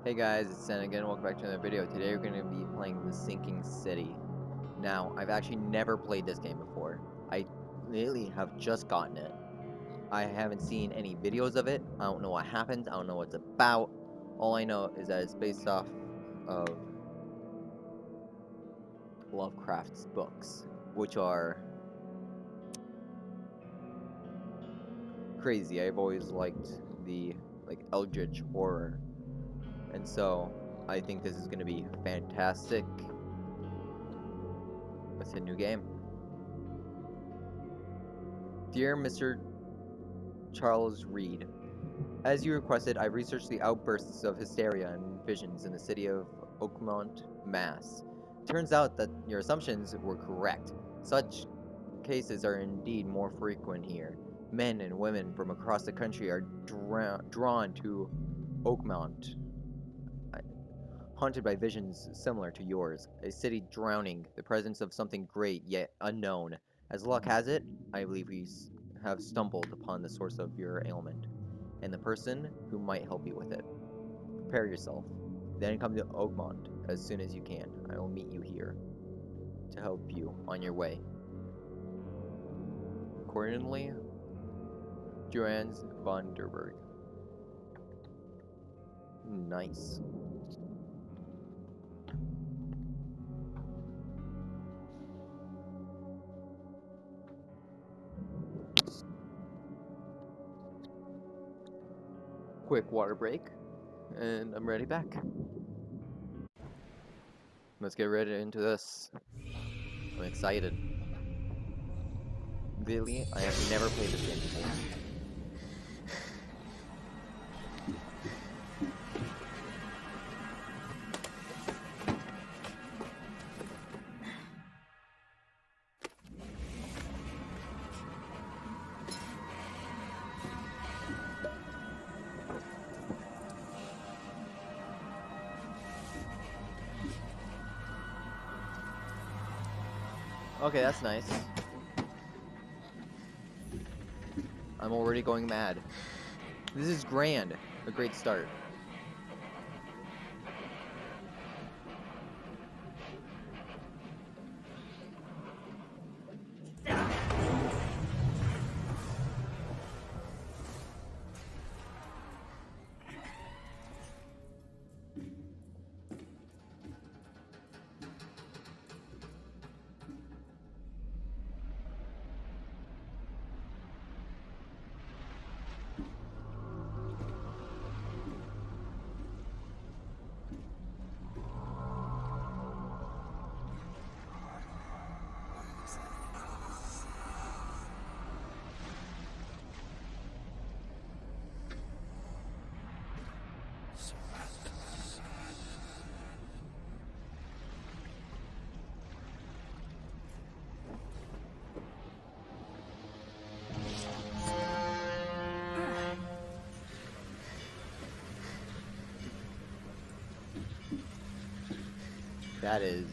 Hey guys, it's Sen again. Welcome back to another video. Today we're going to be playing The Sinking City. Now, I've actually never played this game before. I literally have just gotten it. I haven't seen any videos of it. I don't know what happens. I don't know what it's about. All I know is that it's based off of Lovecraft's books, which are crazy. I've always liked the eldritch horror. And so, I think this is going to be fantastic. Let's hit new game. Dear Mr. Charles Reed, as you requested, I researched the outbursts of hysteria and visions in the city of Oakmont, Mass. Turns out that your assumptions were correct. Such cases are indeed more frequent here. Men and women from across the country are drawn to Oakmont, haunted by visions similar to yours, a city drowning, the presence of something great yet unknown. As luck has it, I believe we have stumbled upon the source of your ailment, and the person who might help you with it. Prepare yourself, then come to Oakmont as soon as you can. I will meet you here to help you on your way. Accordingly, Johannes von der Berg. Nice. Quick water break, and I'm ready back. Let's get ready into this. I'm excited. Really, I have never played this game before. Okay, that's nice. I'm already going mad. This is grand. A great start. That is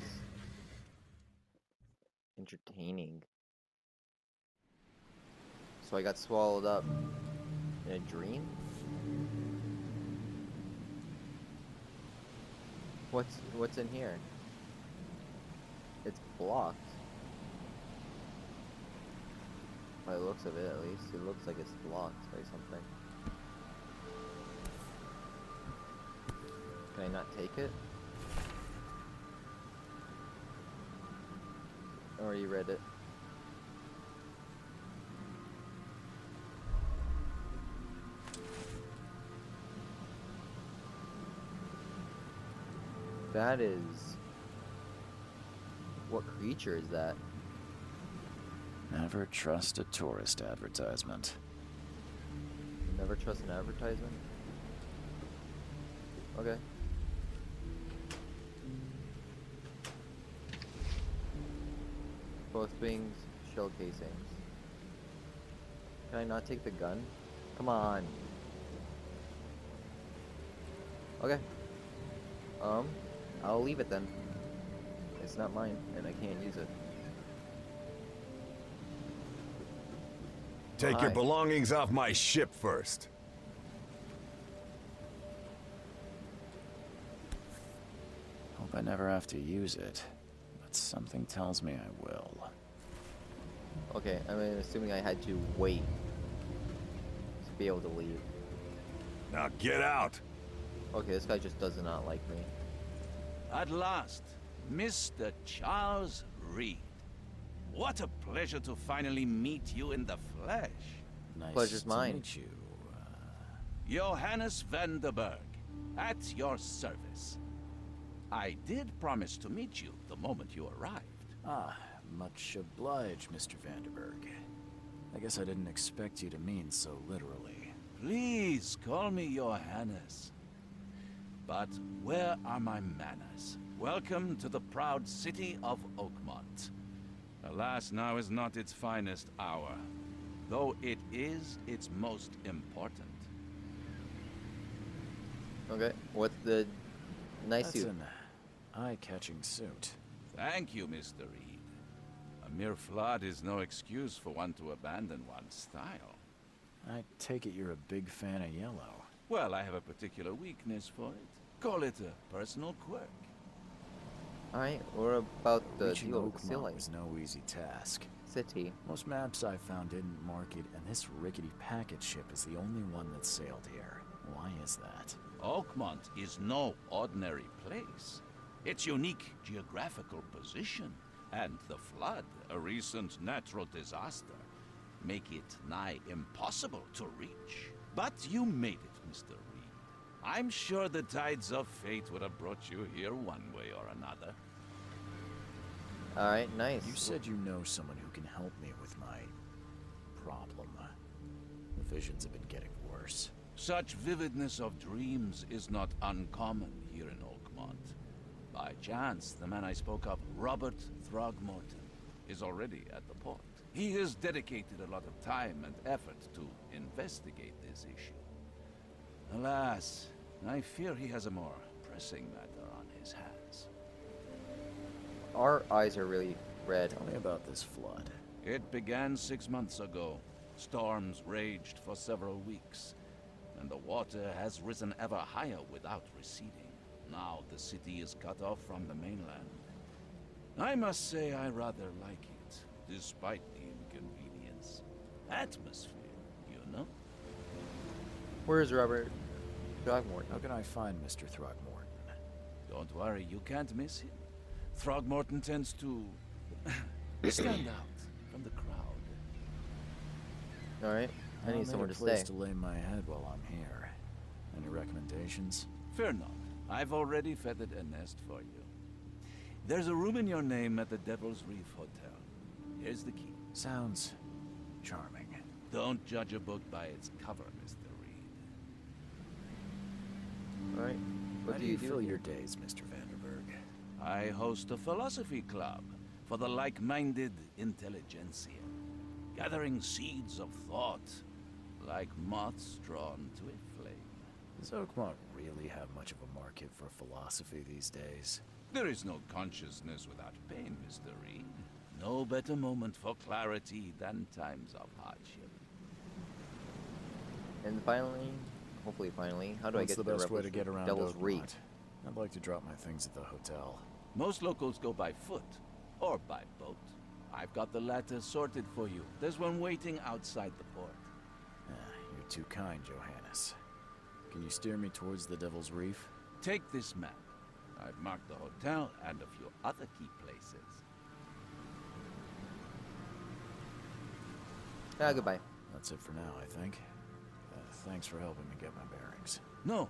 entertaining. So I got swallowed up in a dream? What's in here? It's blocked. By the looks of it, at least. It looks like it's blocked by something. Can I not take it? Or you read it? That is... What creature is that? Never trust a tourist advertisement. Never trust an advertisement? Okay. Both wings, shell casings. Can I not take the gun? Come on. Okay. I'll leave it then. It's not mine, and I can't use it. Take your belongings off my ship first. never have to use it, but something tells me I will. Okay, I'm assuming I had to wait to be able to leave. Now get out! Okay, this guy just does not like me. At last, Mr. Charles Reed. What a pleasure to finally meet you in the flesh. Nice Pleasure's to mine. meet you. Johannes Vanderberg, at your service. I did promise to meet you the moment you arrived. Much obliged, Mr. Vanderberg. I guess I didn't expect you to mean so literally. Please call me Johannes. But where are my manners? Welcome to the proud city of Oakmont. Alas, now is not its finest hour, though it is its most important. Okay, what's the nice That's suit? an eye-catching suit. Thank you, Mr. Reed. A mere flood is no excuse for one to abandon one's style. I take it you're a big fan of yellow. Well, I have a particular weakness for it. Call it a personal quirk. Alright, what about the Reaching deal with Oakmont Silly was no easy task. City? Most maps I found didn't mark it, and this rickety packet ship is the only one that sailed here. Why is that? Oakmont is no ordinary place. Its unique geographical position and the flood, a recent natural disaster, make it nigh impossible to reach. But you made it, Mr. Reed. I'm sure the tides of fate would have brought you here one way or another. Alright, nice. You said you know someone who can help me with my problem. The visions have been getting worse. Such vividness of dreams is not uncommon here in Oakmont. By chance, the man I spoke of, Robert Throgmorton, is already at the port. He has dedicated a lot of time and effort to investigate this issue. Alas, I fear he has a more pressing matter on his hands. Our eyes are really red. Tell me about this flood. It began 6 months ago. Storms raged for several weeks, and the water has risen ever higher without receding. Now the city is cut off from the mainland. I must say I rather like it, despite the inconvenience. Atmosphere, you know? Where's Robert Throgmorton? How can I find Mr. Throgmorton? Don't worry, you can't miss him. Throgmorton tends to stand out from the crowd. Alright, I need somewhere to a place stay. to lay my head while I'm here. Any recommendations? Fear not. I've already feathered a nest for you. There's a room in your name at the Devil's Reef Hotel. Here's the key. Sounds charming. Don't judge a book by its cover, Mr. Reed. Alright, what How do you fill do? your days, Mr. Vanderberg? I host a philosophy club for the like-minded intelligentsia, gathering seeds of thought like moths drawn to a flame. Does Oakmont really have much of a market for philosophy these days? There is no consciousness without pain, Mr. Reed. No better moment for clarity than times of hardship. And finally, hopefully finally, how do I What's get the to the best way to Rebels get around Devil's Reef? Oakmont? I'd like to drop my things at the hotel. Most locals go by foot or by boat. I've got the latter sorted for you. There's one waiting outside the port. You're too kind, Johannes. Can you steer me towards the Devil's Reef? Take this map. I've marked the hotel and a few other key places. Goodbye. That's it for now, I think. Thanks for helping me get my bearings. No.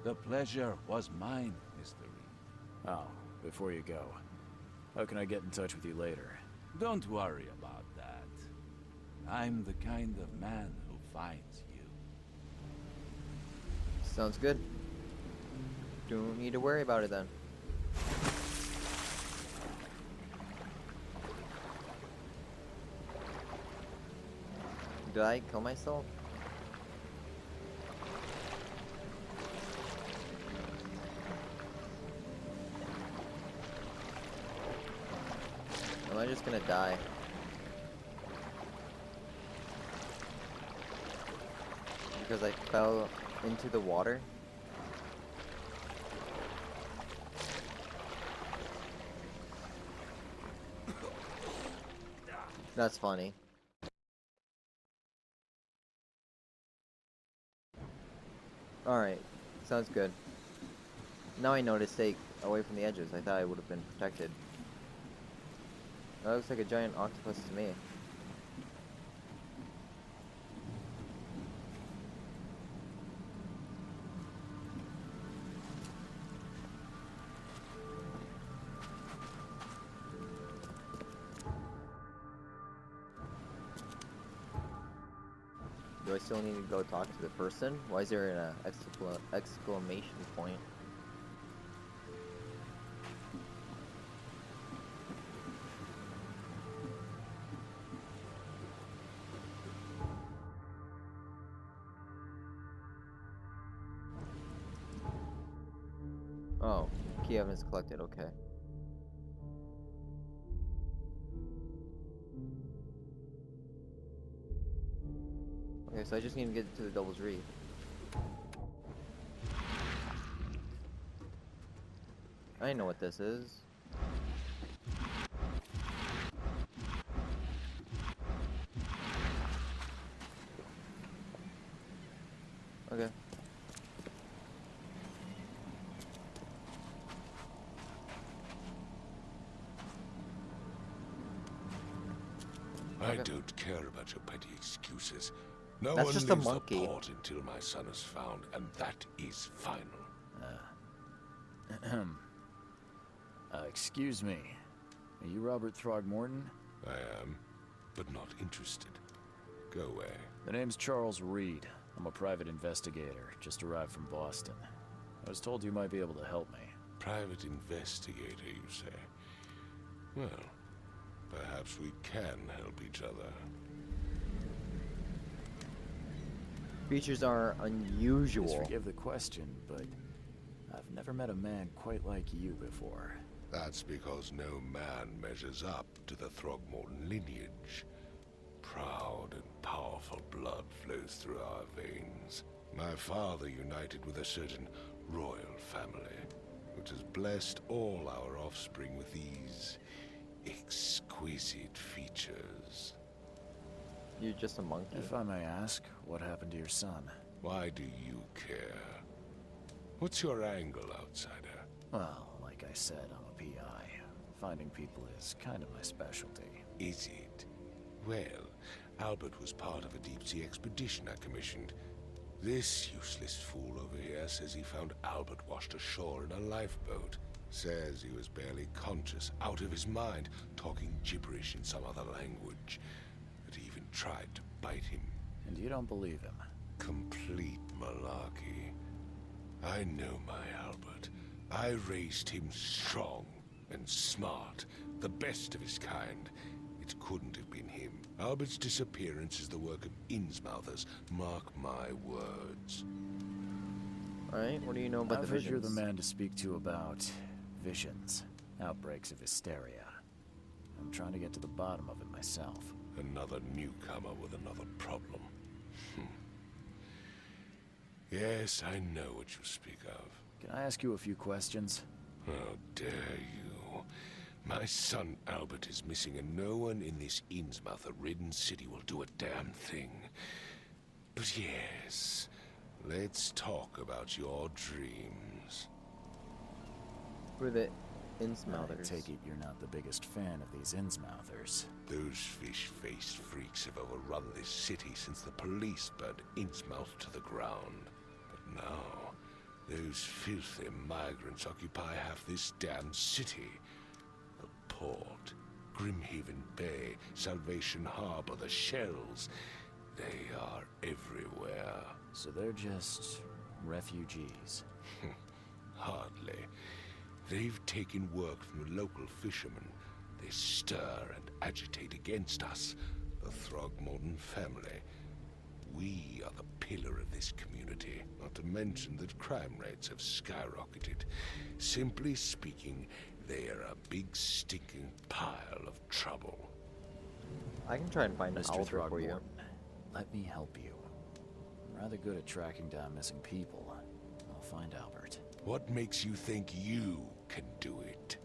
The pleasure was mine, Mr. Reed. Oh, before you go, how can I get in touch with you later? Don't worry about that. I'm the kind of man who finds you. Sounds good. Don't need to worry about it then. Did I kill myself? Am I just gonna die? Because I fell into the water? That's funny. Alright, sounds good. Now I know to stay away from the edges. I thought I would have been protected. That looks like a giant octopus to me. Do I still need to go talk to the person? Why is there an exclamation point? Oh, key evidence collected, okay. Okay, so I just need to get to the Devil's Reed. I know what this is. Okay. I don't care about your petty excuses. No That's one just a leaves monkey. the port until my son is found, and that is final. Excuse me. Are you Robert Throgmorton? I am, but not interested. Go away. The name's Charles Reed. I'm a private investigator, just arrived from Boston. I was told you might be able to help me. Private investigator, you say? Well, perhaps we can help each other. Creatures are unusual. Please forgive the question, but I've never met a man quite like you before. That's because no man measures up to the Throgmorton lineage. Proud and powerful blood flows through our veins. My father united with a certain royal family, which has blessed all our offspring with these exquisite features. You're just a monkey. If I may ask, what happened to your son? Why do you care? What's your angle, outsider? Well, like I said, I'm a PI. Finding people is kind of my specialty. Is it? Well, Albert was part of a deep-sea expedition I commissioned. This useless fool over here says he found Albert washed ashore in a lifeboat. Says he was barely conscious, out of his mind, talking gibberish in some other language. That he even tried to bite him. And you don't believe him? Complete malarkey. I know my Albert. I raised him strong and smart, the best of his kind. It couldn't have been him. Albert's disappearance is the work of Innsmouthers. Mark my words. Alright, what do you know about I've the heard visions? you're the man to speak to about visions, outbreaks of hysteria. I'm trying to get to the bottom of it myself. Another newcomer with another problem. Yes, I know what you speak of. Can I ask you a few questions? How dare you? My son Albert is missing, and no one in this Innsmouther-ridden city will do a damn thing. But yes, let's talk about your dreams. Who are the I Innsmouthers? take it you're not the biggest fan of these Innsmouthers. Those fish-faced freaks have overrun this city since the police burned Innsmouth to the ground. But now, those filthy migrants occupy half this damn city. The port, Grimhaven Bay, Salvation Harbor, the shells. They are everywhere. So they're just refugees. Hardly. They've taken work from the local fishermen. They stir and agitate against us, the Throgmorton family. We are the pillar of this community, not to mention that crime rates have skyrocketed. Simply speaking, they are a big stinking pile of trouble. I can try and find an Mr. Albert for you. Throgmorton, let me help you. I'm rather good at tracking down missing people. I'll find Albert. What makes you think you can do it?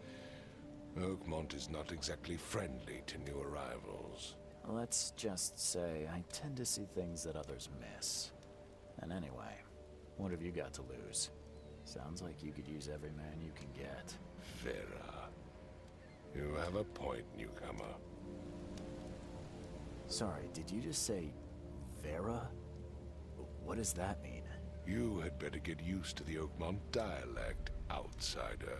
Oakmont is not exactly friendly to new arrivals. Let's just say I tend to see things that others miss. And anyway, what have you got to lose? Sounds like you could use every man you can get. Vera. You have a point, newcomer. Sorry, did you just say Vera? What does that mean? You had better get used to the Oakmont dialect, outsider.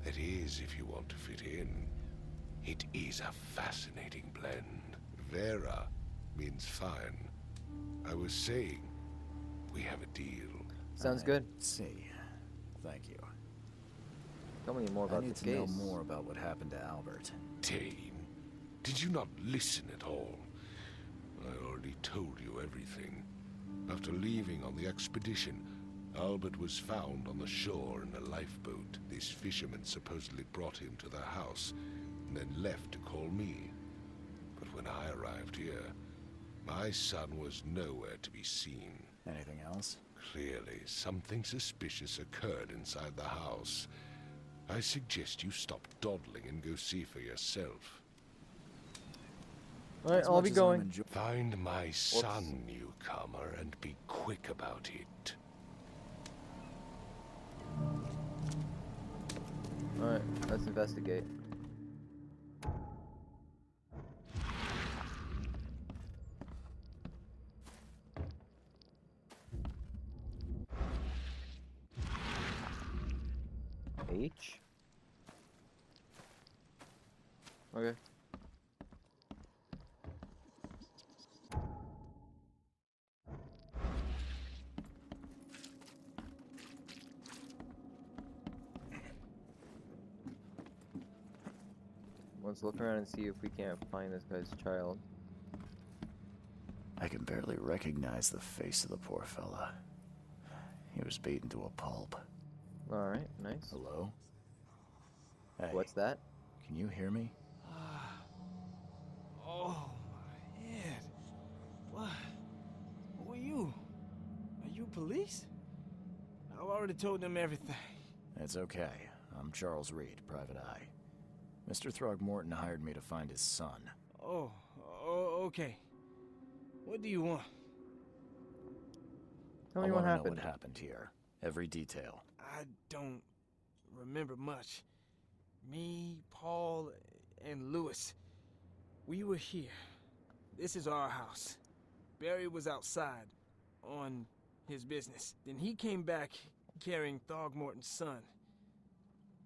That is, if you want to fit in. It is a fascinating blend. Vera means fine. I was saying, we have a deal. Sounds I good. See. Thank you. Tell me more I about need this to know case. more about what happened to Albert. Dane, did you not listen at all? I already told you everything. After leaving on the expedition, Albert was found on the shore in a lifeboat. This fisherman supposedly brought him to the house, and then left to call me. But when I arrived here, my son was nowhere to be seen. Anything else? Clearly, something suspicious occurred inside the house. I suggest you stop dawdling and go see for yourself. Alright, As I'll much be as I'm going. Find my son, newcomer, and be quick about it. Alright, let's investigate. H? Okay. Let's look around and see if we can't find this guy's child. I can barely recognize the face of the poor fella. He was beaten to a pulp. Alright, nice. Hello? Hey, What's that? can you hear me? Oh, my head. What? Who are you? Are you police? I've already told them everything. It's okay. I'm Charles Reed, Private Eye. Mr. Throgmorton hired me to find his son. Oh, okay. What do you want? Tell I me what want to know happened. what happened here. Every detail. I don't remember much. Me, Paul, and Lewis. We were here. This is our house. Barry was outside on his business. Then he came back carrying Throgmorton's son.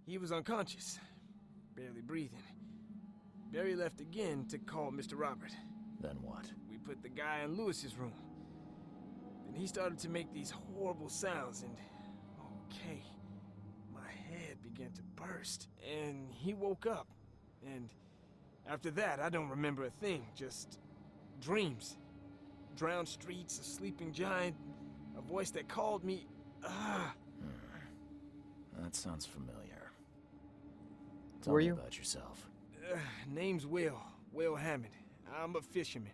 He was unconscious, barely breathing. Barry left again to call Mr. Robert. Then what? We put the guy in Lewis's room. Then he started to make these horrible sounds and... okay. My head began to burst. And he woke up. And after that, I don't remember a thing. Just dreams. Drowned streets, a sleeping giant, a voice that called me... That sounds familiar. Who Tell are me you? about yourself. Name's Will Hammond. I'm a fisherman.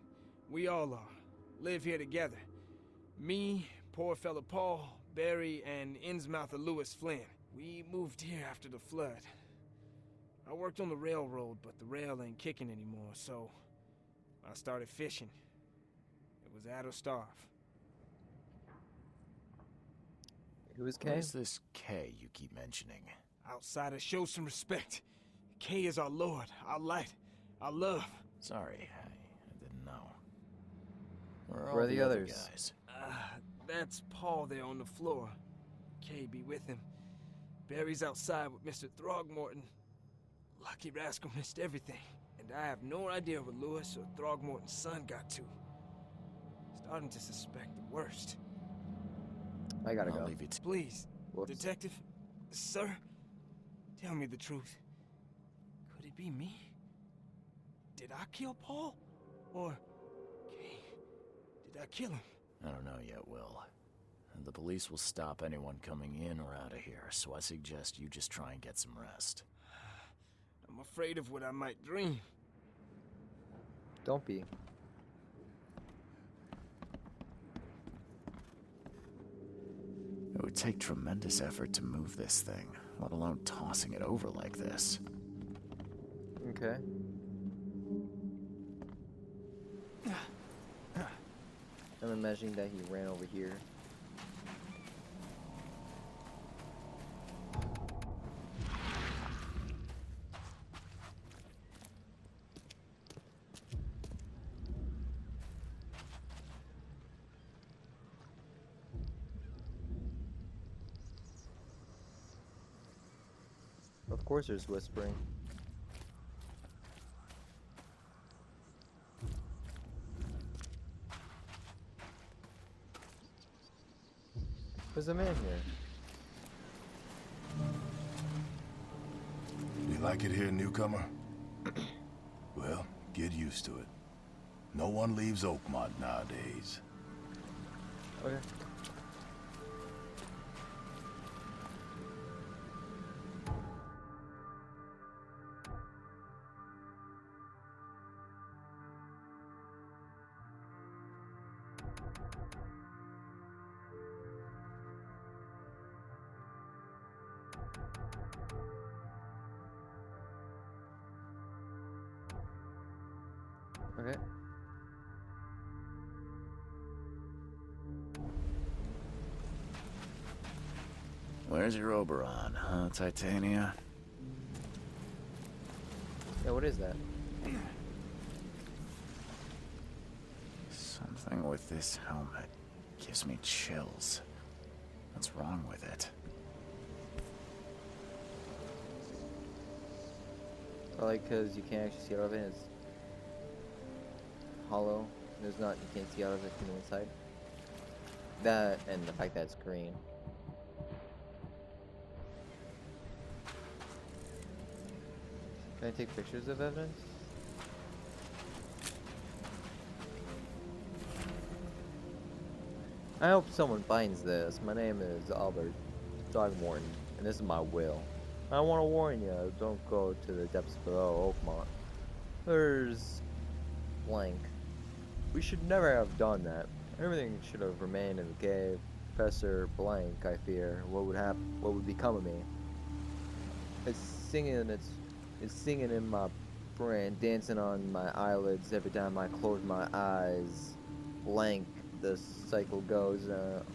We all are. Live here together. Me, poor fella Paul, Barry, and Innsmouther Lewis Flynn. We moved here after the flood. I worked on the railroad, but the rail ain't kicking anymore, so I started fishing. It was add or starve. Who is What Kay? is this K you keep mentioning? Outsiders, show some respect. K is our lord, our light, our love. Sorry, I didn't know. Where Where all are the other others? guys? That's Paul there on the floor. Kay be with him. Barry's outside with Mr. Throgmorton. Lucky rascal missed everything. And I have no idea what Lewis or Throgmorton's son got to. Starting to suspect the worst. I gotta I'll go. leave you to... Please, Whoops. detective, sir, tell me the truth. Could it be me? Did I kill Paul? Or, Kay, did I kill him? I don't know yet, Will. And the police will stop anyone coming in or out of here, so I suggest you just try and get some rest. I'm afraid of what I might dream. Don't be. It would take tremendous effort to move this thing, let alone tossing it over like this. Okay. I'm imagining that he ran over here. Of course there's whispering. There's a man here. You like it here, newcomer? Well, get used to it. No one leaves Oakmont nowadays. Okay. Okay. Where's your Oberon, huh, Titania? Yeah, what is that? Something with this helmet gives me chills. What's wrong with it? Probably because you can't actually see out of it. It's hollow. You can't see out of it from the inside. That and the fact that it's green. Can I take pictures of evidence? I hope someone finds this. My name is Albert Throgmorton, and this is my will. I want to warn you, don't go to the depths below Oakmont. There's blank. We should never have done that. Everything should have remained in the cave. Professor Blank, I fear, what would happen? What would become of me? It's singing in my brain, dancing on my eyelids every time I close my eyes. Blank. The cycle goes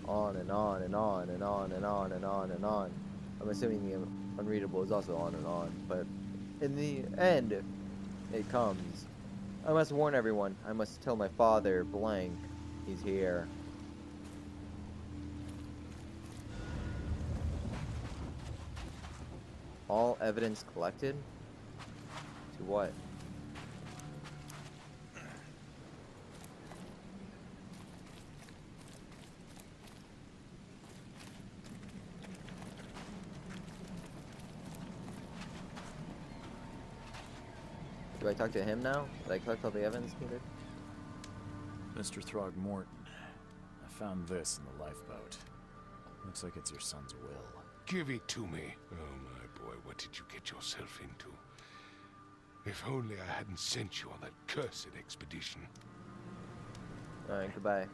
on and on and on and on and on and on and on. I'm assuming the unreadable is also on and on, but in the end, it comes. I must warn everyone. I must tell my father, Blank, he's here. All evidence collected? To what? Do I talk to him now? Did I collect all the evidence needed? Mr. Throgmorton, I found this in the lifeboat. Looks like it's your son's will. Give it to me. Oh, my boy, what did you get yourself into? If only I hadn't sent you on that cursed expedition. Alright, goodbye.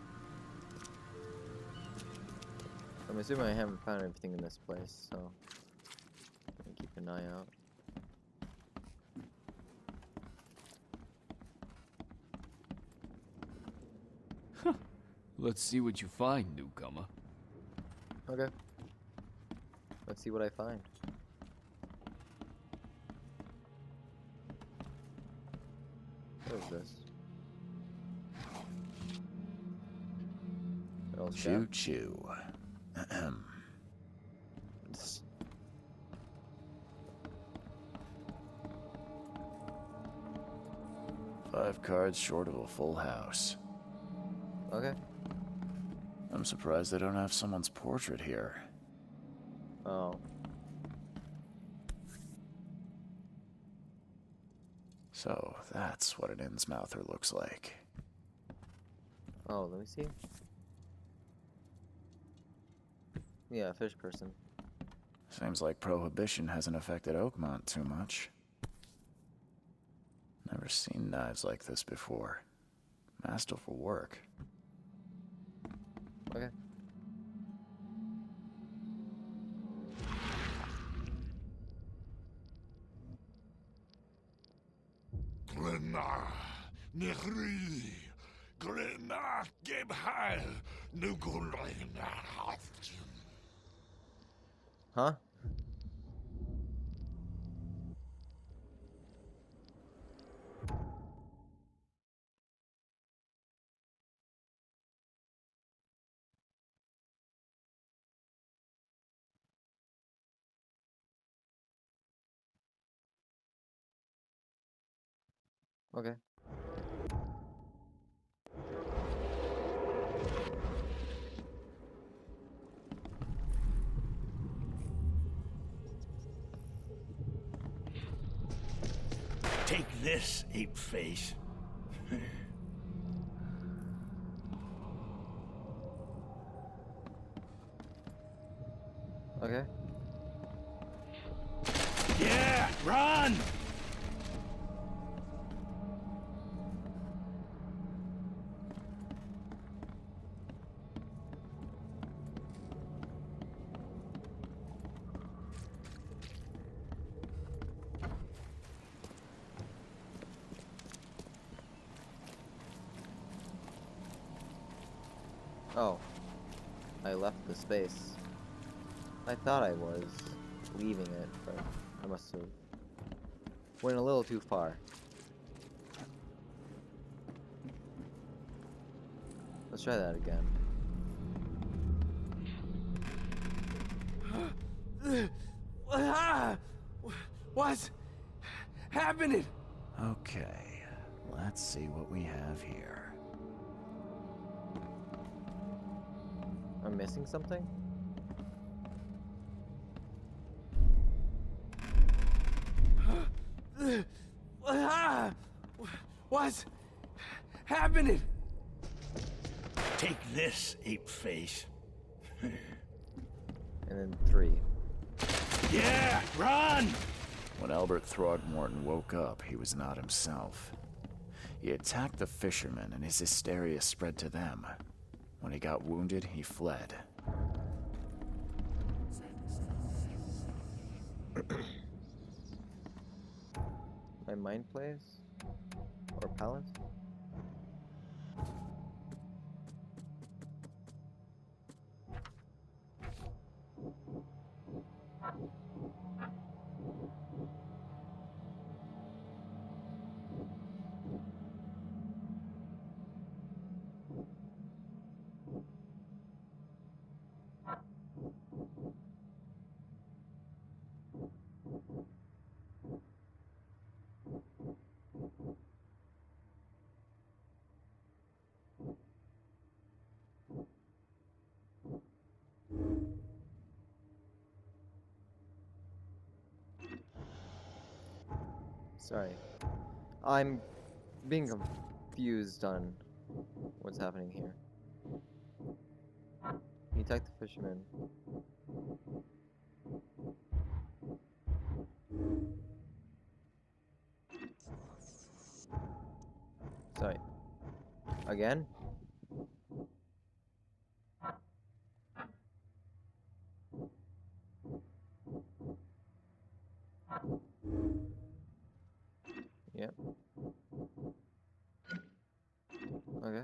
I'm assuming I haven't found everything in this place, so I'm gonna keep an eye out. Let's see what you find, newcomer. Okay. Let's see what I find. What is this? Metal Choo strap? choo. Ahem. 5 cards short of a full house. Okay. I'm surprised they don't have someone's portrait here. Oh. So, that's what an Innsmouther looks like. Oh, let me see. Yeah, fish person. Seems like Prohibition hasn't affected Oakmont too much. Never seen knives like this before. Masterful work. Okay. Glenar, Nehri, Grenat geb heil, Huh? Okay. Take this, ape face. Okay. Yeah, run! Oh. I left the space. I thought I was leaving it, but I must have went a little too far. Let's try that again. What's happening? Okay, let's see what we have here. I'm missing something? What's happening? Take this, ape face. And then 3. Yeah, run! When Albert Throgmorton woke up, he was not himself. He attacked the fishermen, and his hysteria spread to them. When he got wounded, he fled. My mind plays? Or palace? Sorry. I'm being confused on what's happening here. He attacked the fisherman. Sorry. Again? Yep. Okay.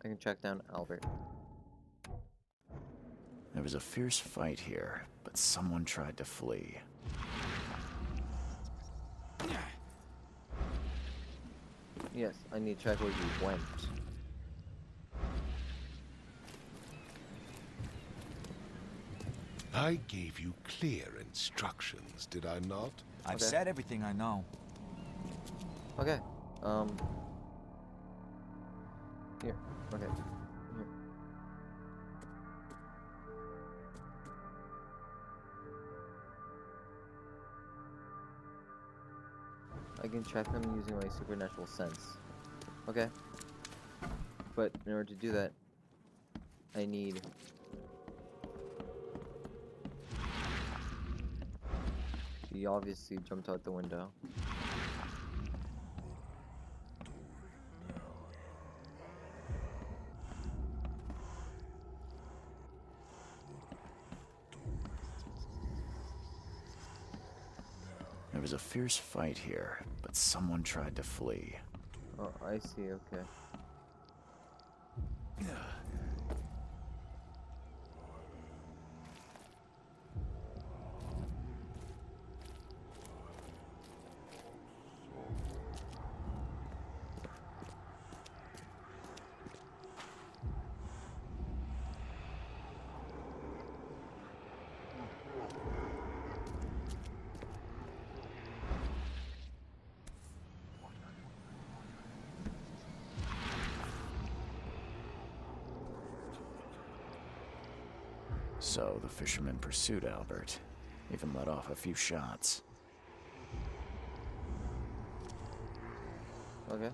I can track down Albert. There was a fierce fight here, but someone tried to flee. Yes, I need to track where he went. I gave you clear instructions, did I not? I've Okay. said everything I know. Okay. Here. Okay. Here. I can track them using my supernatural sense. Okay. But in order to do that, I need... He obviously jumped out the window. There was a fierce fight here, but someone tried to flee. Oh, I see, okay. So the fisherman pursued Albert, even let off a few shots. Okay.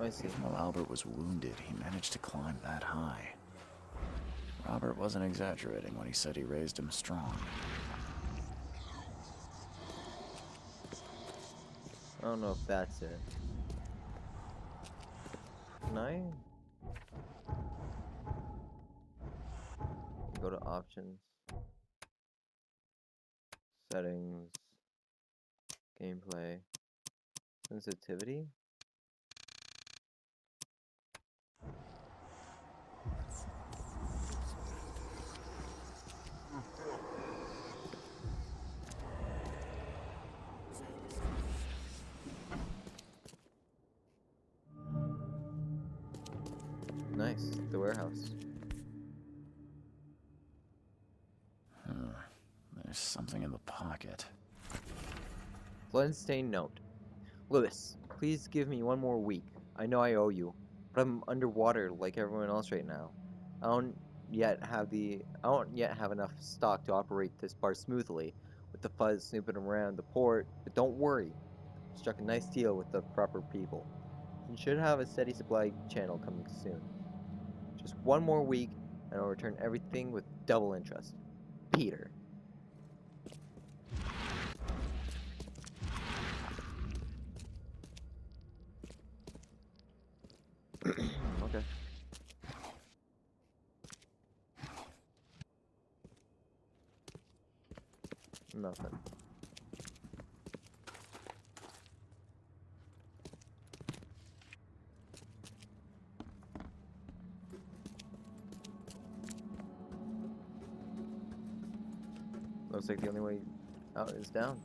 I see. Even though Albert was wounded, he managed to climb that high. Robert wasn't exaggerating when he said he raised him strong. I don't know if that's it. Can I go to options, settings, gameplay, sensitivity? Nice, the warehouse. There's something in the pocket. Bloodstained note. Lewis, please give me one more week. I know I owe you, but I'm underwater like everyone else right now. I don't yet have enough stock to operate this bar smoothly, with the fuzz snooping around the port. But don't worry, I struck a nice deal with the proper people. You should have a steady supply channel coming soon. Just one more week, and I'll return everything with double interest. Peter. Okay. Nothing. Looks like the only way out is down.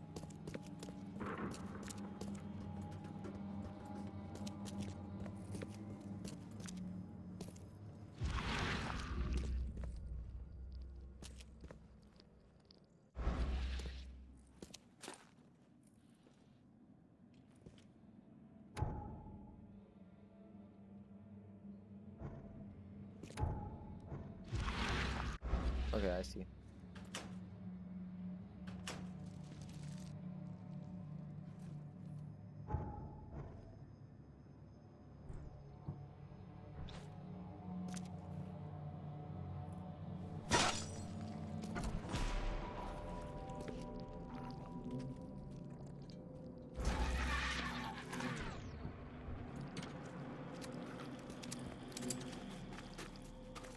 Okay, I see.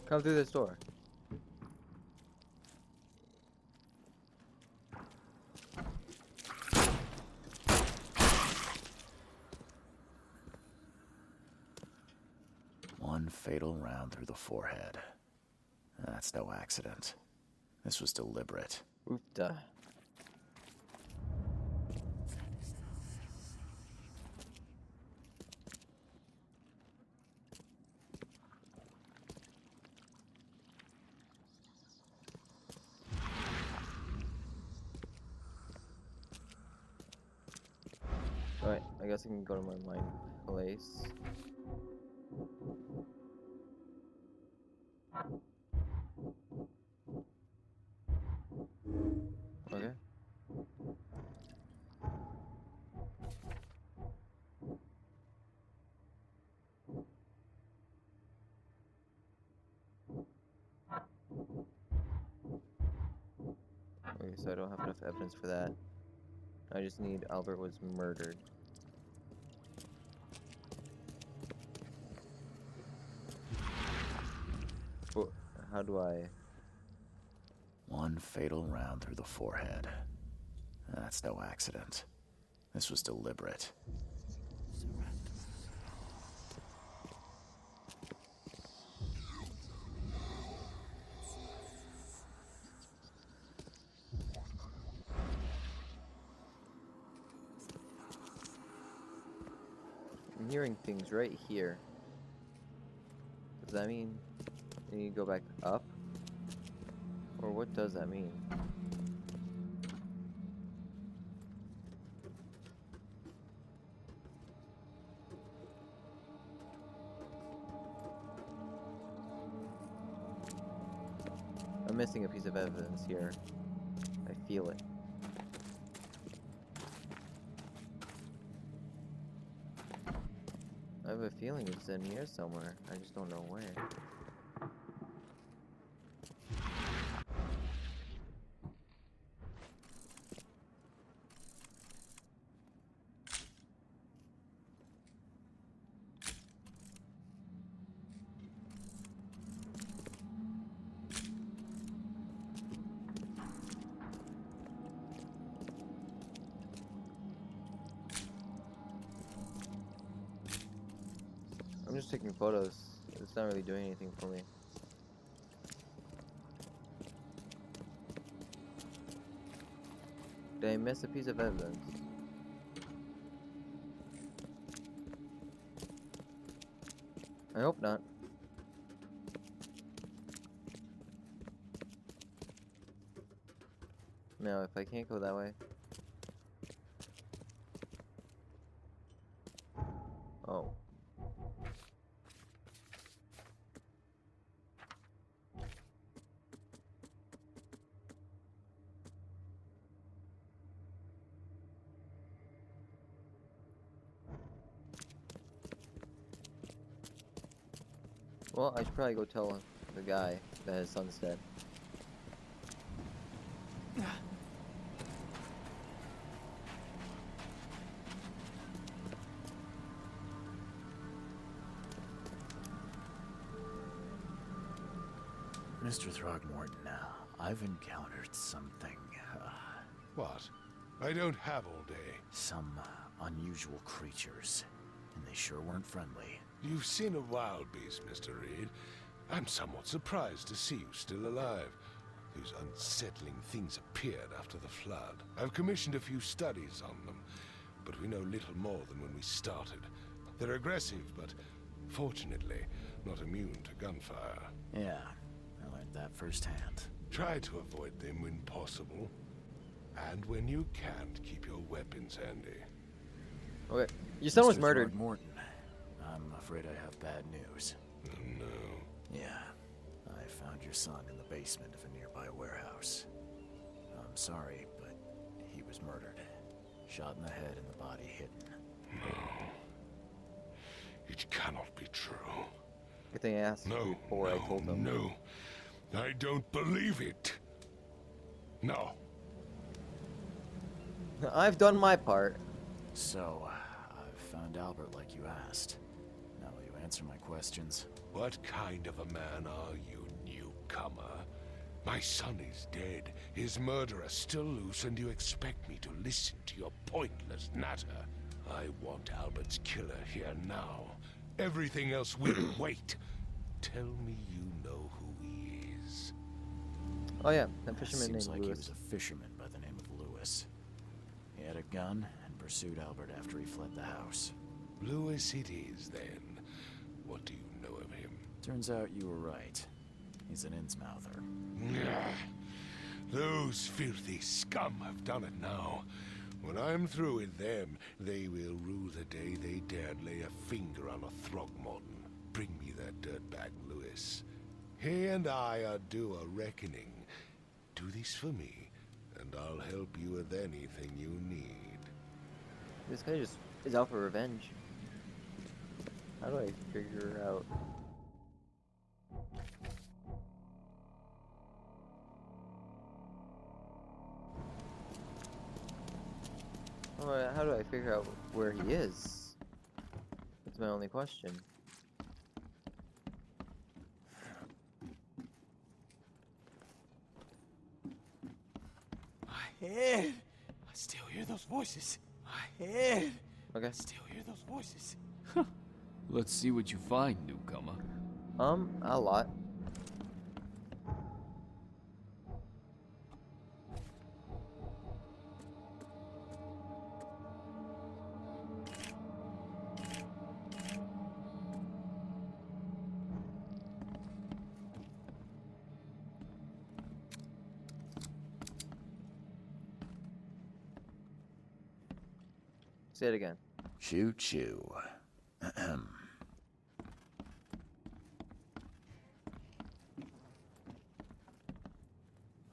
Come through this door. One fatal round through the forehead. That's no accident. This was deliberate. Oofda. Alright, I guess I can go to my mine place. Okay. Okay, so I don't have enough evidence for that. I just need Albert was murdered. how do I... One fatal round through the forehead. That's no accident. This was deliberate. I'm hearing things right here. Does that mean I need to go back up? Or what does that mean? I'm missing a piece of evidence here. I feel it. I have a feeling it's in here somewhere. I just don't know where. I'm just taking photos. It's not really doing anything for me. Did I miss a piece of evidence? I hope not. No, if I can't go that way. Oh. Well, I should probably go tell the guy that his son's dead. Mr. Throgmorton, I've encountered something, What? I don't have all day. some unusual creatures, and they sure weren't friendly. You've seen a wild beast, Mr. Reed. I'm somewhat surprised to see you still alive. Those unsettling things appeared after the flood. I've commissioned a few studies on them, but we know little more than when we started. They're aggressive, but fortunately not immune to gunfire. Yeah, I learned that firsthand. Try to avoid them when possible. And when you can't, keep your weapons handy. Okay. Your son was Mr. murdered. Throgmorton, I'm afraid I have bad news. Oh, no. Yeah, I found your son in the basement of a nearby warehouse. I'm sorry, but he was murdered. Shot in the head and the body hidden. No. It cannot be true. Good thing I asked No, before I told them. no. I don't believe it. No. I've done my part. So, I've found Albert like you asked. Now will you answer my questions? What kind of a man are you, newcomer? My son is dead, his murderer still loose, and you expect me to listen to your pointless natter? I want Albert's killer here now. Everything else will wait. Tell me you know who he is. Oh yeah, that fisherman Seems named like he Lewis. was a fisherman by the name of Lewis. He had a gun and pursued Albert after he fled the house. Lewis it is, then. What do you know of him? Turns out you were right. He's an Innsmouther. Those filthy scum have done it now. When I'm through with them, they will rue the day they dared lay a finger on a Throgmorton. Bring me that dirtbag, Lewis. He and I are due a reckoning. Do this for me, and I'll help you with anything you need. This guy just is out for revenge. How do I figure out? How do I figure out where he is? That's my only question. head. I still hear those voices. My head. Okay. I still hear those voices. Let's see what you find, newcomer. A lot. Say it again. Choo choo. Ahem.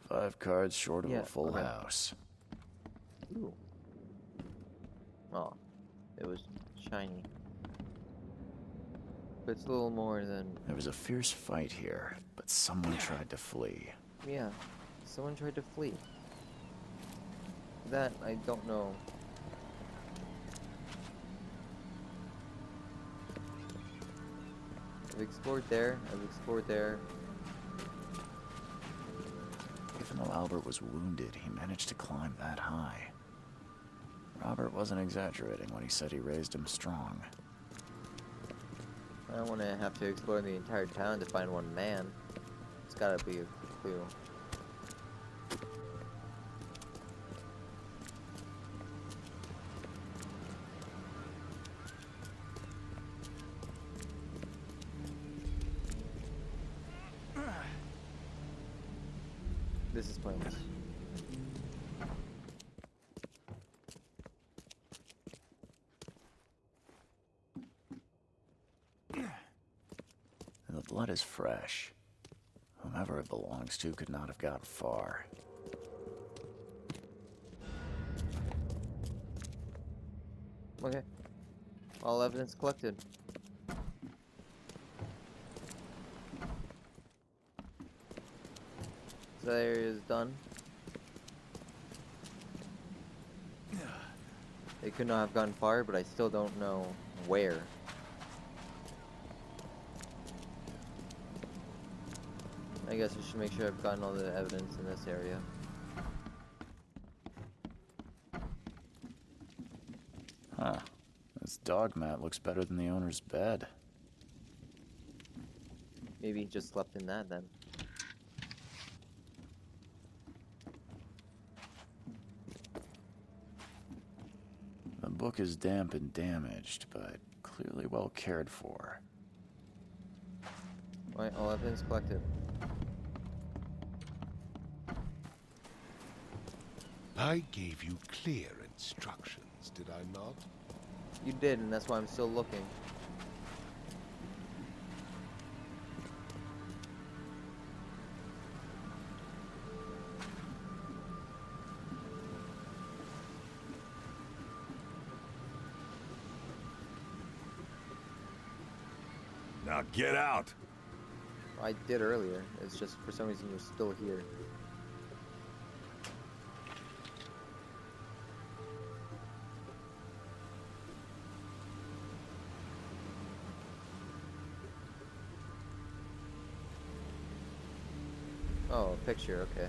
5 cards short of Yeah, a full okay. house. Ooh. Oh, it was shiny. But it's a little more than... There was a fierce fight here, but someone tried to flee. Yeah, someone tried to flee. That, I don't know. I've explored there, I've explored there. Even though Albert was wounded, he managed to climb that high. Robert wasn't exaggerating when he said he raised him strong. I don't want to have to explore the entire town to find one man. It's gotta be a clue. This is pointless. And the blood is fresh. Whomever it belongs to could not have gotten far. Okay. All evidence collected. So that area is done. They could not have gone far, but I still don't know where. I guess I should make sure I've gotten all the evidence in this area. Huh. This dog mat looks better than the owner's bed. Maybe he just slept in that then. The book is damp and damaged, but clearly well cared for. Alright, all evidence collected. I gave you clear instructions, did I not? You did, and that's why I'm still looking. Now get out! I did earlier. It's just for some reason you're still here. Oh, a picture, okay.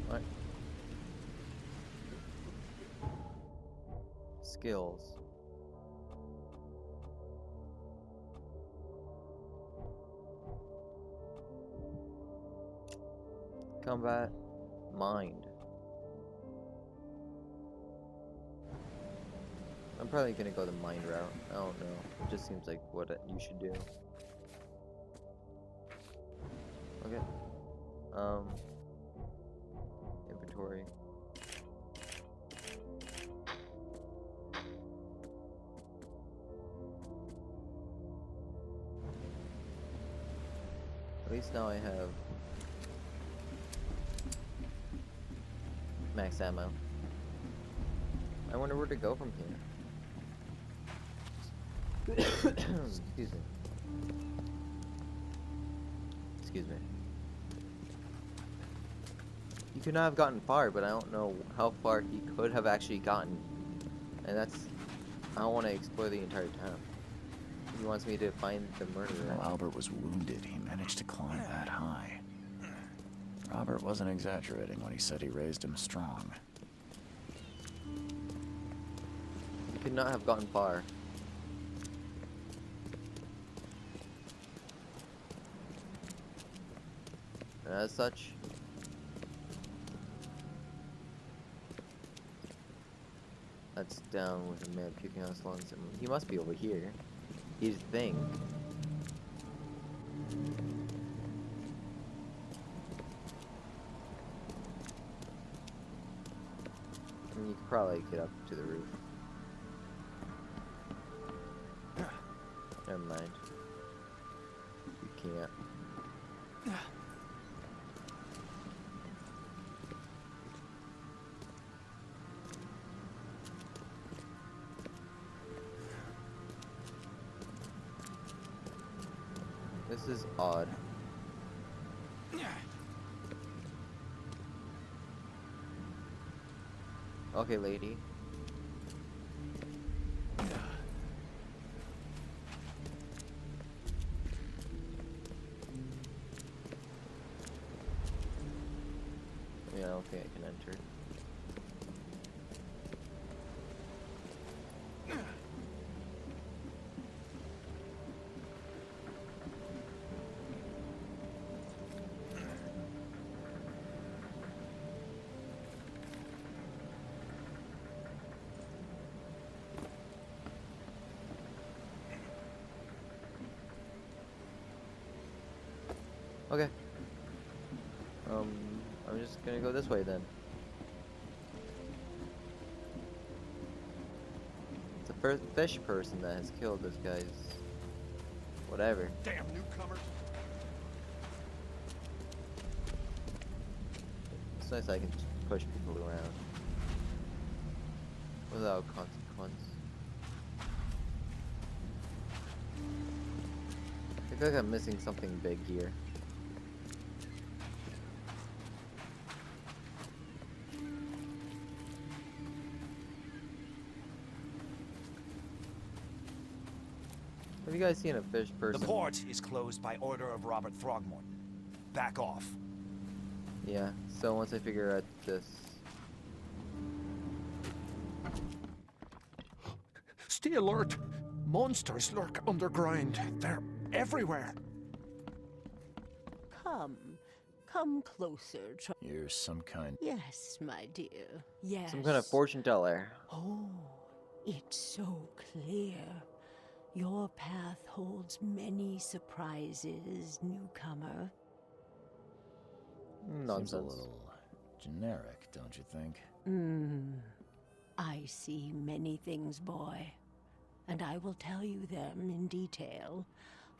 What? Skills. Combat. Mind. I'm probably gonna go the mind route. I don't know. It just seems like what you should do. Okay. Inventory. At least now I have max ammo. I wonder where to go from here. Excuse me. Excuse me. He could not have gotten far, but I don't know how far he could have actually gotten. And that's... I don't want to explore the entire town. He wants me to find the murderer. While Albert was wounded, he managed to climb that high. Robert wasn't exaggerating when he said he raised him strong. He could not have gotten far. And as such, that's down with a man puking on his lungs. He must be over here. You'd think. I mean, you could probably get up to the roof. Never mind. You can't. This is odd. Okay, lady. Yeah, okay, I can enter. Okay. I'm just gonna go this way then. It's the first fish person that has killed this guy's... whatever. Damn newcomers! It's nice I can just push people around. Without consequence. I feel like I'm missing something big here. Have you guys seen a fish person? The port is closed by order of Robert Throgmorton. Back off. Yeah, so once I figure out this... Stay alert! Monsters lurk underground. They're everywhere. Come closer. You're some kind... Yes, my dear. Yes. Some kind of fortune teller. Oh, it's so clear. Your path holds many surprises, newcomer. Nonsense. Seems a little generic, don't you think? I see many things, boy, and I will tell you them in detail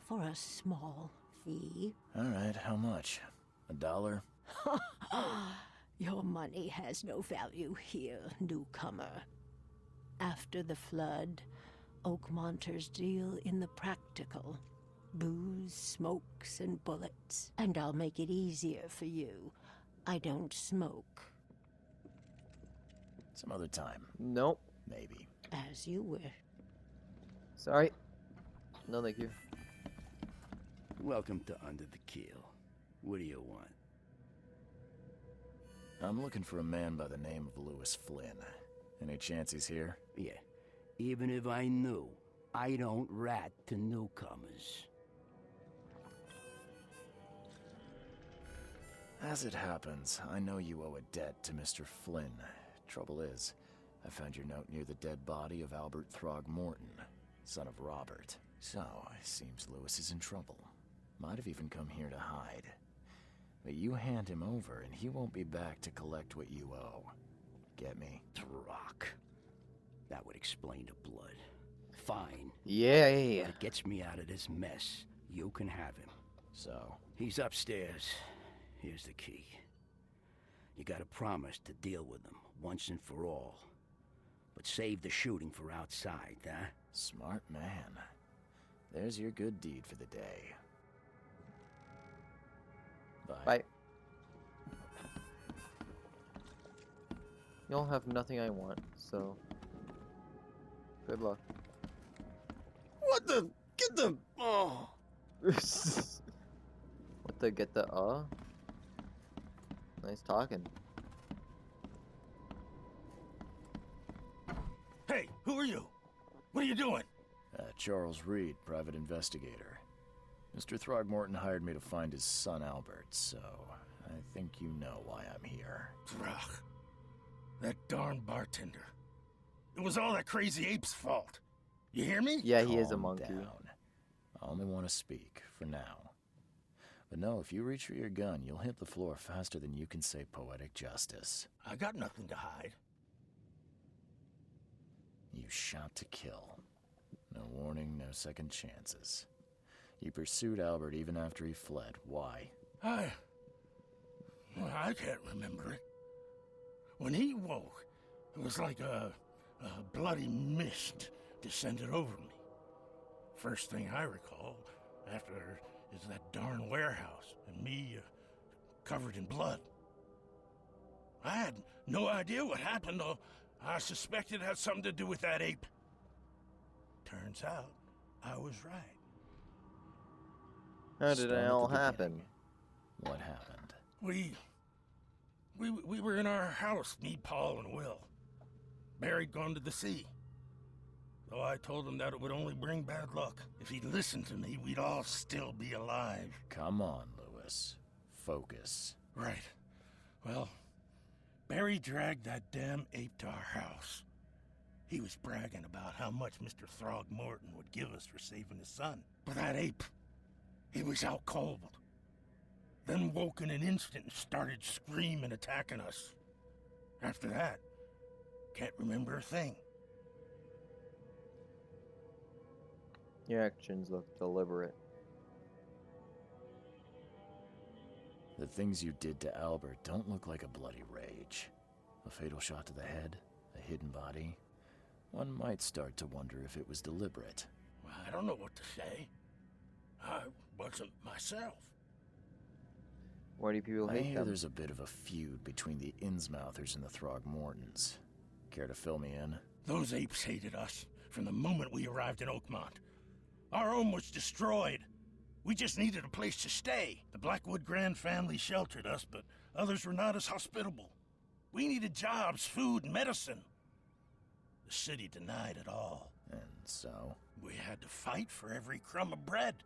for a small fee. All right, how much? $1? Your money has no value here, newcomer. After the flood, Oakmonters deal in the practical. Booze, smokes, and bullets. And I'll make it easier for you. I don't smoke. Some other time. Nope. Maybe. As you wish. Sorry. No, thank you. Welcome to Under the Keel. What do you want? I'm looking for a man by the name of Lewis Flynn. Any chance he's here? Yeah. Even if I knew, I don't rat to newcomers. As it happens, I know you owe a debt to Mr. Flynn. Trouble is, I found your note near the dead body of Albert Throgmorton, son of Robert. So, it seems Lewis is in trouble. Might have even come here to hide. But you hand him over and he won't be back to collect what you owe. Get me? Throck. That would explain the blood. Fine. Yeah. If it gets me out of this mess, you can have him. So? He's upstairs. Here's the key. You gotta promise to deal with him, once and for all. But save the shooting for outside, huh? Smart man. There's your good deed for the day. Bye. Bye. You'll have nothing I want, so... good luck. What the... Get the... Oh. What the get the Nice talking. Hey, who are you? What are you doing? Charles Reed, private investigator. Mr. Throgmorton hired me to find his son Albert, so I think you know why I'm here. Throg. That darn bartender. It was all that crazy ape's fault. You hear me? Yeah, he is a Calm monkey. down. I only want to speak, for now. But no, if you reach for your gun, you'll hit the floor faster than you can say poetic justice. I got nothing to hide. You shot to kill. No warning, no second chances. You pursued Albert even after he fled. Why? I can't remember it. When he woke, it was like a bloody mist descended over me. First thing I recall after is that darn warehouse and me covered in blood. I had no idea what happened, though. I suspected it had something to do with that ape. Turns out, I was right. How did Start it at all the happen? beginning. What happened? We were in our house, me, Paul, and Will. Barry'd gone to the sea. Though I told him that it would only bring bad luck. If he'd listened to me, we'd all still be alive. Come on, Lewis. Focus. Right. Well, Barry dragged that damn ape to our house. He was bragging about how much Mr. Throgmorton would give us for saving his son. But that ape, he was out cold. Then woke in an instant and started screaming, attacking us. After that, can't remember a thing. Your actions look deliberate. The things you did to Albert don't look like a bloody rage. A fatal shot to the head, a hidden body. One might start to wonder if it was deliberate. I don't know what to say. I wasn't myself. Why do people I hate hear them? there's a bit of a feud between the Innsmouthers and the Throgmortons. Care to fill me in? Those apes hated us from the moment we arrived in Oakmont. Our home was destroyed. We just needed a place to stay. The Blackwood Grand family sheltered us, but others were not as hospitable. We needed jobs, food, and medicine. The city denied it all. And so? We had to fight for every crumb of bread.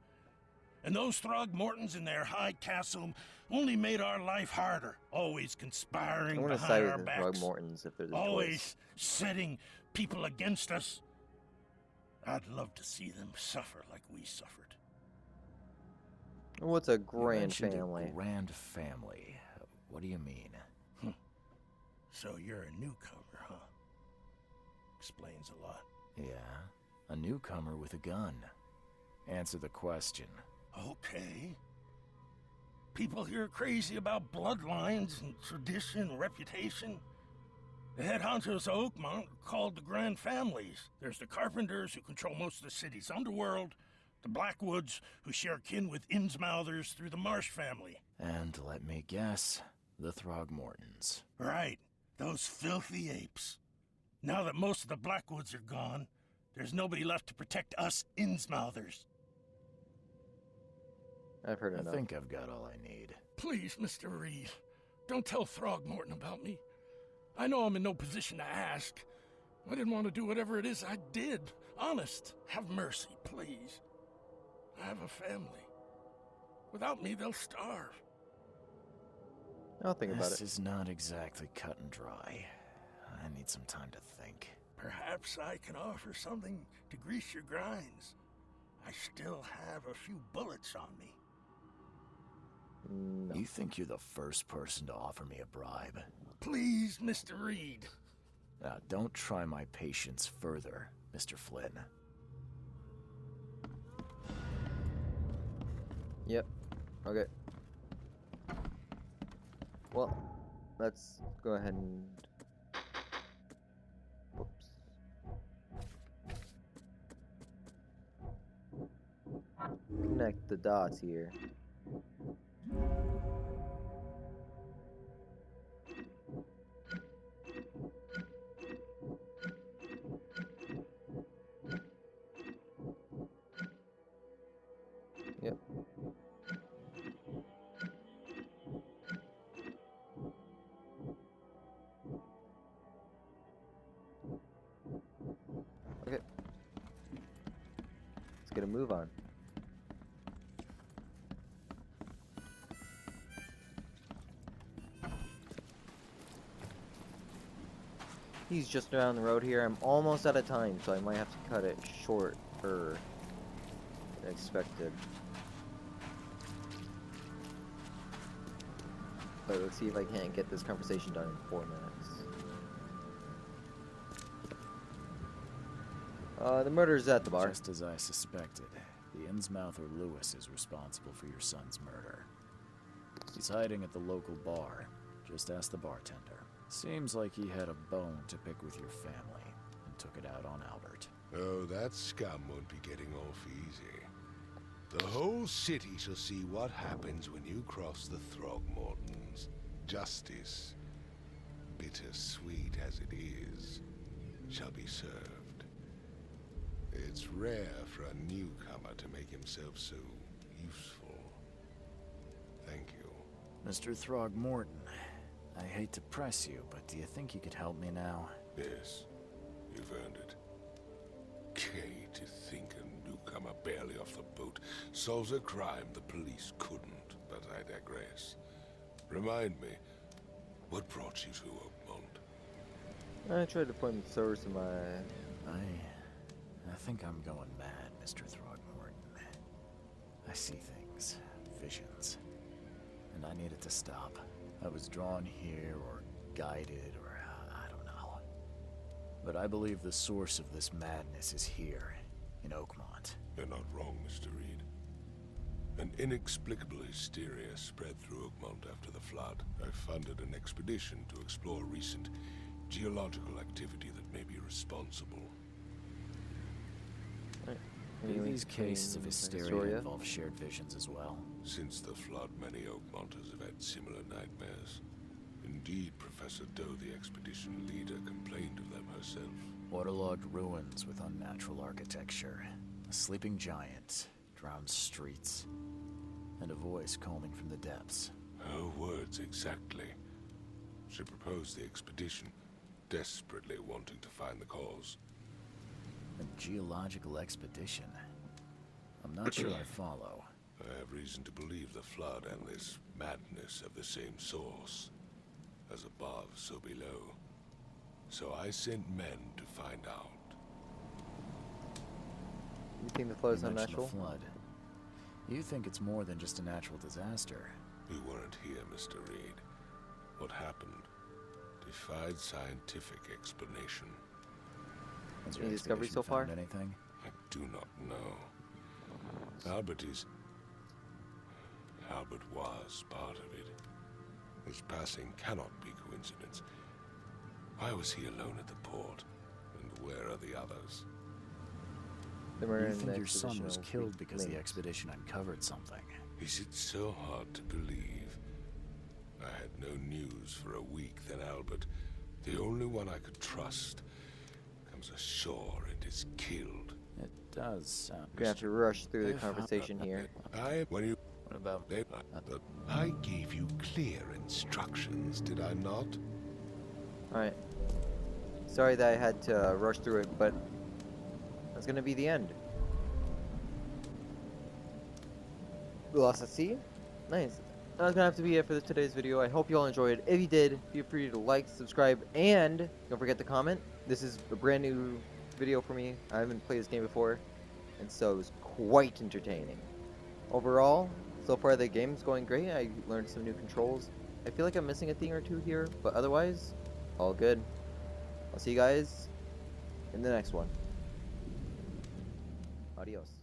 And those Throgmortons in their high castle only made our life harder. Always conspiring I want to behind side our with the backs. Throgmortons if there's a Always choice. setting people against us. I'd love to see them suffer like we suffered. What's a You grand mentioned family? A grand family. What do you mean? So you're a newcomer, huh? Explains a lot. Yeah, a newcomer with a gun. Answer the question. Okay. People here are crazy about bloodlines and tradition and reputation. The head honchos of Oakmont are called the Grand Families. There's the Carpenters, who control most of the city's underworld, the Blackwoods, who share kin with Innsmouthers through the Marsh family. And let me guess, the Throgmortons. Right, those filthy apes. Now that most of the Blackwoods are gone, there's nobody left to protect us Innsmouthers. I've heard I enough. think I've got all I need. Please, Mr. Reed, don't tell Throgmorton about me. I know I'm in no position to ask. I didn't want to do whatever it is I did. Honest, have mercy, please. I have a family. Without me, they'll starve. I'll think about This it. is not exactly cut and dry. I need some time to think. Perhaps I can offer something to grease your grinds. I still have a few bullets on me. No. You think you're the first person to offer me a bribe? Please, Mr. Reed. Now, don't try my patience further, Mr. Flynn. Yep. Okay. Well, let's go ahead and... Whoops. Connect the dots here. move on. He's just around the road here. I'm almost out of time, so I might have to cut it shorter than expected. But let's see if I can't get this conversation done in 4 minutes. The murder's at the bar. Just as I suspected, the Innsmouther Lewis is responsible for your son's murder. He's hiding at the local bar. Just ask the bartender. Seems like he had a bone to pick with your family and took it out on Albert. Oh, that scum won't be getting off easy. The whole city shall see what happens when you cross the Throgmortons. Justice, bittersweet as it is, shall be served. It's rare for a newcomer to make himself so useful. Thank you. Mr. Throgmorton, I hate to press you, but do you think you could help me now? Yes, you've earned it. Kay, to think a newcomer barely off the boat solves a crime the police couldn't, but I digress. Remind me, what brought you to Oakmont? I tried to point the source of my... I think I'm going mad, Mr. Throgmorton. I see things, visions, and I need it to stop. I was drawn here, or guided, or I don't know. But I believe the source of this madness is here, in Oakmont. You're not wrong, Mr. Reed. An inexplicable hysteria spread through Oakmont after the flood. I funded an expedition to explore recent geological activity that may be responsible. Do these cases of hysteria involve shared visions as well? Since the flood, many Oakmonters have had similar nightmares. Indeed, Professor Doe, the expedition leader, complained of them herself. Waterlogged ruins with unnatural architecture, a sleeping giant, drowned streets, and a voice calling from the depths. Her words exactly. She proposed the expedition, desperately wanting to find the cause. A geological expedition? I'm not sure I follow. I have reason to believe the flood and this madness have the same source. As above, so below. So I sent men to find out. You think the flood is You mentioned unnatural? the flood. You think it's more than just a natural disaster? You weren't here, Mr. Reed. What happened defied scientific explanation. Has Any your discovery expedition so far? found anything? I do not know. Albert was part of it. His passing cannot be coincidence. Why was he alone at the port? And where are the others? You think your son was killed because the expedition uncovered something? Is it so hard to believe? I had no news for a week, then Albert, the only one I could trust, comes ashore and is killed. It does sound... We're gonna have to rush through the conversation here. What about... I gave you clear instructions, did I not? Alright. Sorry that I had to rush through it, but that's gonna be the end. We lost at sea? Nice. That's gonna have to be it for today's video. I hope you all enjoyed. If you did, feel free to like, subscribe, and don't forget to comment. This is a brand new video for me. I haven't played this game before, and so it was quite entertaining. Overall, so far the game's going great. I learned some new controls. I feel like I'm missing a thing or two here, but otherwise, all good. I'll see you guys in the next one. Adios.